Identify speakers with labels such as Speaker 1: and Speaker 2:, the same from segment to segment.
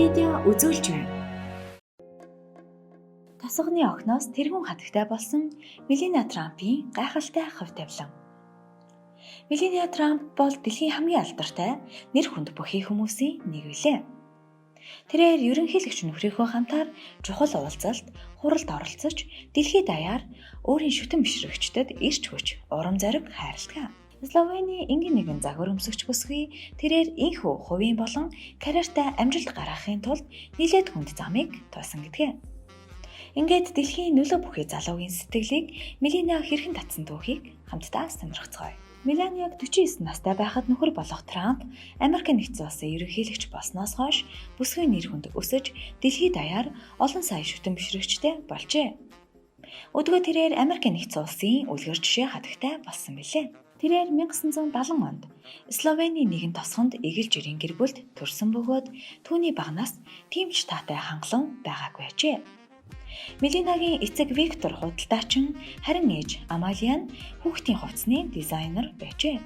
Speaker 1: видео үзүүлж байна. Тосгоны охиноос тэргүүн хатагтай болсон Мелania Трампын гайхалтай хувь тавилан. Мелania Трамп бол дэлхийн хамгийн алдартай нэр хүнд бүхий хүмүүсийн нэг билээ. Тэрээр ерөнхийлөгч нөхрийнхөө хамтаар чухал уулзалт, хуралд оролцож, дэлхийд даяар өөрийн шүтэн бишрэгчдэд ирч хүч, урам зориг хайрладаг. Словени энгийн нэгэн загвар өмсөгч бүсгүй тэрээр инхүү хувийн болон карьертай амжилт гаргахын тулд нэлээд хүнд замыг туулсан гэдгээ. Ингээд дэлхийн нөлөө бүхий залуугийн сэтгэлийг Мелania хэрхэн татсан түүхийг хамтдаа сонирхцгаая. Меланиаг 49 настай байхад нөхөр болох Трамп Америкийн нэгдсэн улсын ерөнхийлөгч болсноос хойш бүсгүйн нэр хүнд өсөж дэлхийд даяар олон сая шүтэн бишрэгчтэй болжээ. Өдгөө тэрээр Америкийн нэгдсэн улсын үлгэр жишээ хатагтай болсон билээ. Тэрээр 1970 онд Словени нэгэн тосгонд эгэл жирийн гэр бүлд төрсөн бөгөөд түүний багнаас тимч таатай хангалуун байгаагүй ажээ. Мелинагийн эцэг Виктор худалдаачин, харин ээж Амалия нь хүүхдийн хувцсны дизайнер байжээ.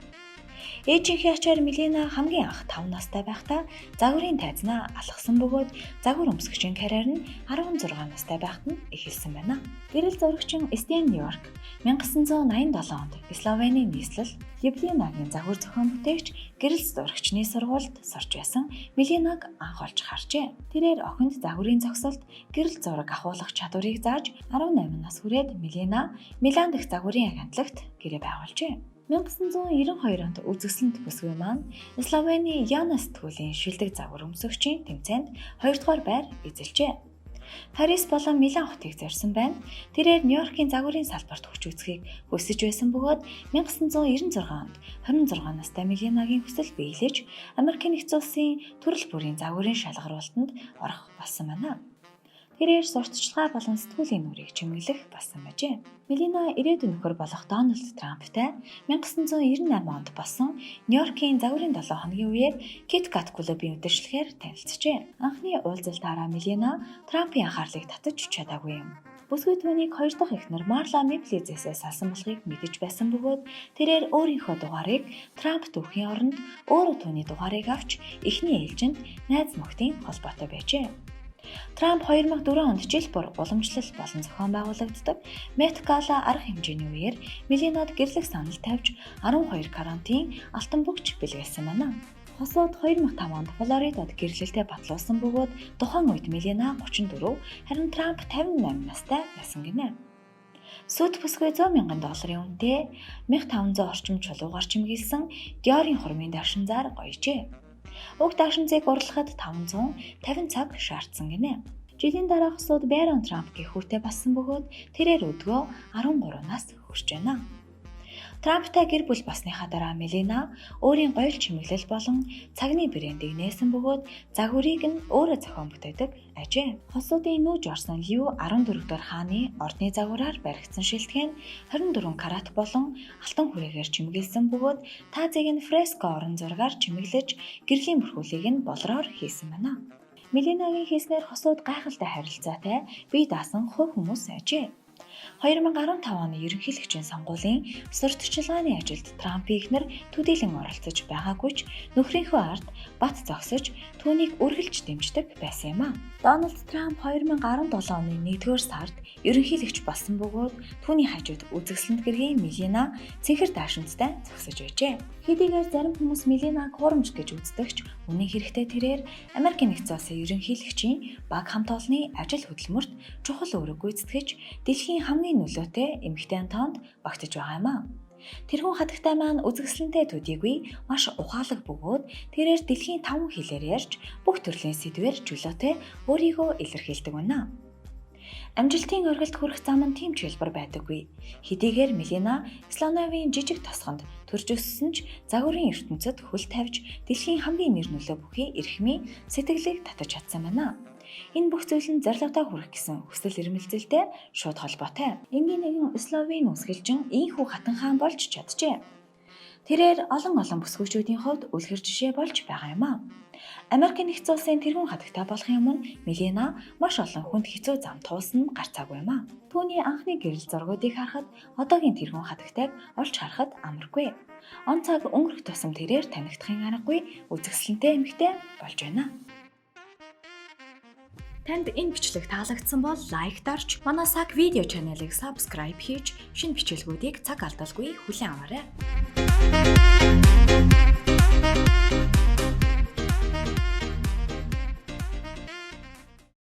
Speaker 1: Ээжийнхээ ачаар Мелина хамгийн анх 5 настай байхдаа загварын тайзнаа алгасан бөгөөд загвар өмсгчийн карьер нь 16 настай байхад нь эхэлсэн байна. Гэрэл зурагчин Стен Нью-Йорк 1987 онд Словени нийслэл Либленагийн загвар зохион бүтээгч гэрэл зурагчны сургуульд сурч байсан Мелинаг анх олж харжээ. Тэрээр охинд загварын зогсолт, гэрэл зураг ахуулах чадварыг зааж 18 нас хүрээд Мелина Милан дахь загварын агентлагт гэрээ байгуулжээ. 1992 онд үзэсгэлэнт бүсгүй маань Словени Яна сэтгүүлийн шилдэг загвар өмсөгчийн тэмцээнд 2 дугаар байр эзэлжээ. Парис болон Милан хотыг зорьсон байна. Тэрээр Нью-Йоркийн загварын салбарт хүч үзэхийг хүсэж байсан бөгөөд 1996 онд 26 настай Мелинагийн хүсэл биелэж Америкийн нэгдсэн улсын төрөл бүрийн загварын шалгаруулалтанд орох болсон байна. Тэрээр сурталчилгаа болон сэтгүүлийн нүрийг чимэглэх болсон байжээ. Мелина ирээдүйн нөхөр болох Дональд Трамптай 1998 онд болсон Нью-Йоркийн загварын 7 хоногийн үеэр KitKat клубын удирдлагаар танилцжээ. Анхны уулзалтаараа Мелина Трампын анхаарлыг татаж чадаагүй юм. Бүсгүй түүнийг 2 дахь эхнэр Марла Миплизээс салсан болохыг мэдэж байсан бөгөөд тэрээр өөрийнхөө дугаарыг Трамп түүхийн оронд өөрөө түүний дугаарыг авч эхний ээлжинд найз нөхдийн холбоотой байжээ. Трамп 2004 онд жил бүр уламжлал болон зохион байгуулагддаг Met Gala арга хэмжээний үеэр Мелинад гэрлэх санал тавьж 12 карантин алтан бүгж бэлгэлсэн байна. Хосууд 2005 онд Флоридад гэрлэлтэд батлуулсан бөгөөд тухайн үед Мелина 34, харин Трамп 58 настай байсан гинэ. Сүд бүсгүй $100,000 үнэтэй 1500 орчим чулуугаар чимгэлсэн Dior-ийн хурмын давшинзаар гоёжээ. Уг давшинзыг урлахад 550 цаг шаардсан гинэ. Жилийн дараах сууд Барон Трамп гихүүртэй болсон бөгөөд тэрээр өдгөө 13 нас хүрч байна. Трамптай гэр бүл болсныхаа дараа Мелина өөрийн гоёл чимэглэл болон цагны брэндийг нээсэн бөгөөд загварыг нь өөрөө зохион бүтээдэг ажээ. Хосуудын нүүж орсон Лью 14 дахь хааны ордны загвараар баригдсан шилтгэн 24 карат болон алтан хүрээгээр чимгэлсэн бөгөөд таазыг нь фреско орон зургаар чимэглэж гэрлийн бүрхүүлийг нь болроор хийсэн байна. Мелинагийн хийснээр хосууд гайхалтай харилцаатай бие даасан хувь хүмүүс ажээ. 2015 оны ерөнхийлөгчийн сонгуулийн сурталчилгааны ажилд Трампын эхнэр төдийлөн оролцож байгаагүй ч нөхрийнхөө ард бат зогсож түүнийг үргэлж дэмждэг байсан юм а. Дональд Трамп 2017 оны 1-р сард ерөнхийлөгч болсон бөгөөд түүний хажууд үзэсгэлэнт гэргийн Мелина цэнхэр даашинзтай зогсож байжээ. Хэдийгээр зарим хүмүүс Мелинаг хуурамч гэж үздэгч үнэн хэрэгтээ тэрээр Америкийн нэгдсэн улсын ерөнхийлөгчийн баг хамт олонны ажил хөдөлмөрт чухал үүрэг гүйцэтгэж дэлхийн хамгийн нөлөөтэй эмэгтэй тоонд багтаж байгаа юм а. Тэрхүү хатагтай маань үзэсгэлэнтэй төдийгүй маш ухаалаг бөгөөд тэрээр дэлхийн 5 хэлээр ярьж бүх төрлийн сэдвээр чөлөөтэй өөрийгөө илэрхийлдэг байна. Амжилтын оргилд хүрэх зам нь тийм ч хэлбэр байдаггүй. Хэдийгээр Мелина Словенийн жижиг тосгонд төрж өссөн ч загварын ертөнцид хөл тавьж дэлхийн хамгийн нэр нөлөө бүхий эрхмийн сэтгэлийг татаж чадсан байна. Энэ бүх зүйл нь зорилгодоо хүрэх гэсэн хүсэл эрмэлзэлтэй шууд холбоотой. Энгийн нэгэн Словен үсгэлжин ийхүү хатан хаан болж чаджээ. Тэрээр олон бүсгүйчүүдийн хувьд үлгэр жишээ болж байгаа юм а. Америкийн нэгдсэн улсын тэргүүн хатагтай болохын өмнө Мелина маш олон хүнд хэцүү зам туулсан гарцаагүй юм а. Түүний анхны гэрэл зургуудыг харахад одоогийн тэргүүн хатагтайг олж харахад амаргүй. Он цаг өнгөрөх тусам тэрээр танигдахын аргагүй үзэсгэлэнтэй эмэгтэй болж байна. Танд энэ бичлэг таалагдсан бол лайк дарж, манай Саг видео чаналыг subscribe хийж, шинэ бичлэгүүдийг цаг алдалгүй хүлээн аваарай.